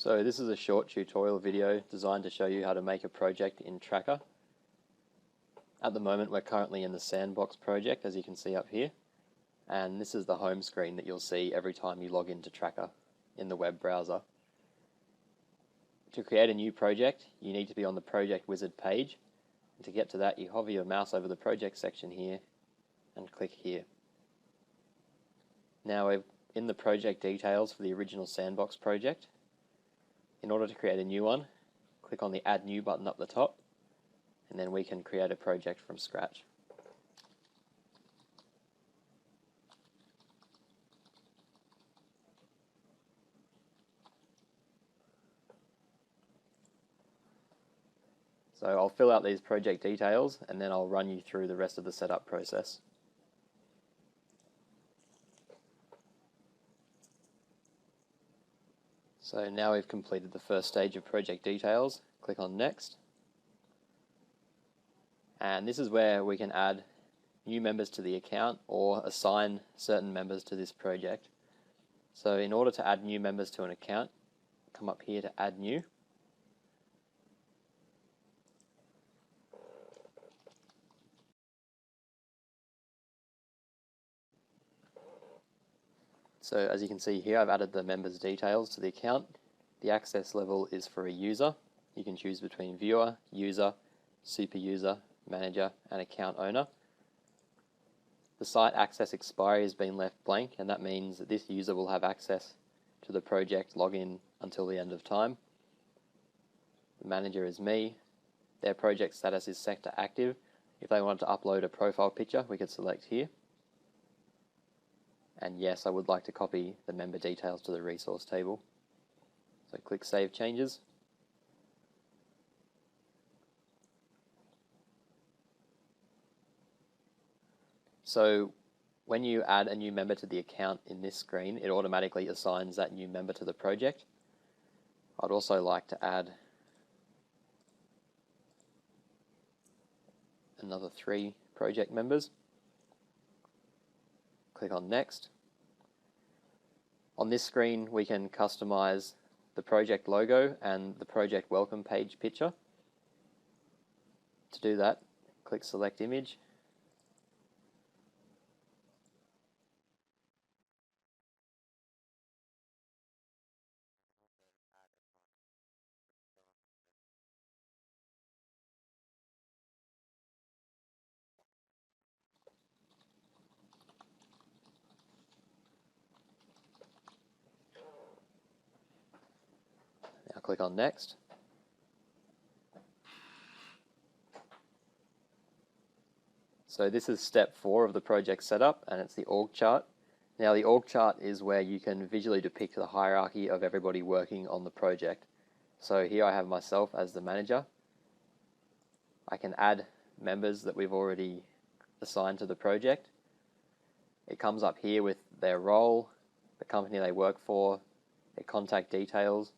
So this is a short tutorial video designed to show you how to make a project in Tracka. At the moment we're currently in the sandbox project, as you can see up here, and this is the home screen that you'll see every time you log into Tracka in the web browser. To create a new project you need to be on the project wizard page, and to get to that you hover your mouse over the project section here and click here. Now we're in the project details for the original sandbox project. In order to create a new one, click on the Add New button up the top, and then we can create a project from scratch. So I'll fill out these project details and then I'll run you through the rest of the setup process. So now we've completed the first stage of project details, click on Next. And this is where we can add new members to the account or assign certain members to this project. So in order to add new members to an account, come up here to Add New. So as you can see here, I've added the members' details to the account. The access level is for a user. You can choose between viewer, user, super user, manager, and account owner. The site access expiry has been left blank, and that means that this user will have access to the project login until the end of time. The manager is me. Their project status is set to active. If they want to upload a profile picture, we could select here. And yes, I would like to copy the member details to the resource table. So click Save Changes. So when you add a new member to the account in this screen, it automatically assigns that new member to the project. I'd also like to add another 3 project members. Click on Next. On this screen we can customize the project logo and the project welcome page picture. To do that, click Select Image. Now click on Next. So this is step 4 of the project setup, and it's the org chart. Now the org chart is where you can visually depict the hierarchy of everybody working on the project. So here I have myself as the manager. I can add members that we've already assigned to the project. It comes up here with their role, the company they work for, their contact details.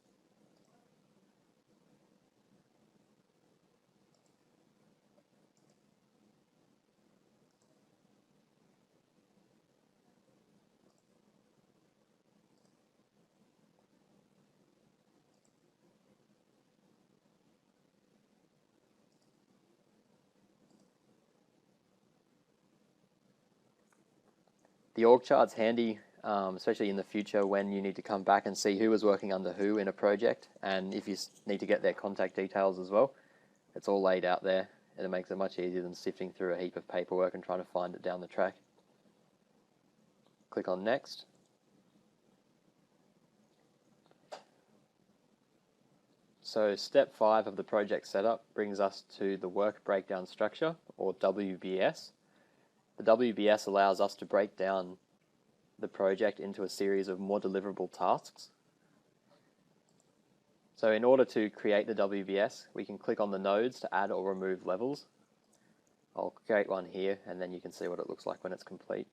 The org chart's handy, especially in the future when you need to come back and see who was working under who in a project, and if you need to get their contact details as well. It's all laid out there, and it makes it much easier than sifting through a heap of paperwork and trying to find it down the track. Click on Next. So step 5 of the project setup brings us to the work breakdown structure, or WBS. The WBS allows us to break down the project into a series of more deliverable tasks. So in order to create the WBS, we can click on the nodes to add or remove levels. I'll create one here, and then you can see what it looks like when it's complete.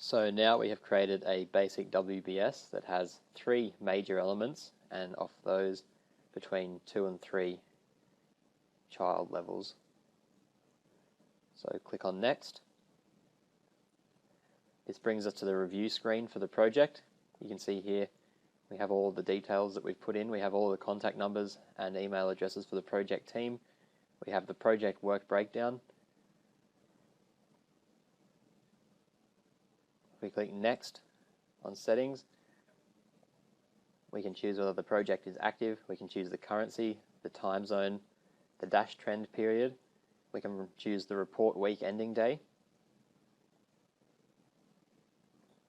So now we have created a basic WBS that has 3 major elements, and of those between 2 and 3 child levels. So click on Next. This brings us to the review screen for the project. You can see here we have all the details that we've put in. We have all the contact numbers and email addresses for the project team. We have the project work breakdown. If we click Next on Settings, we can choose whether the project is active. We can choose the currency, the time zone, the dash trend period. We can choose the report week ending day.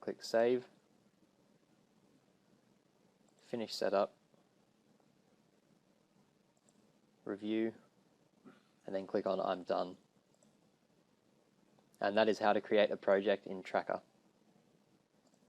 Click Save. Finish setup. Review. And then click on I'm done. And that is how to create a project in Tracka.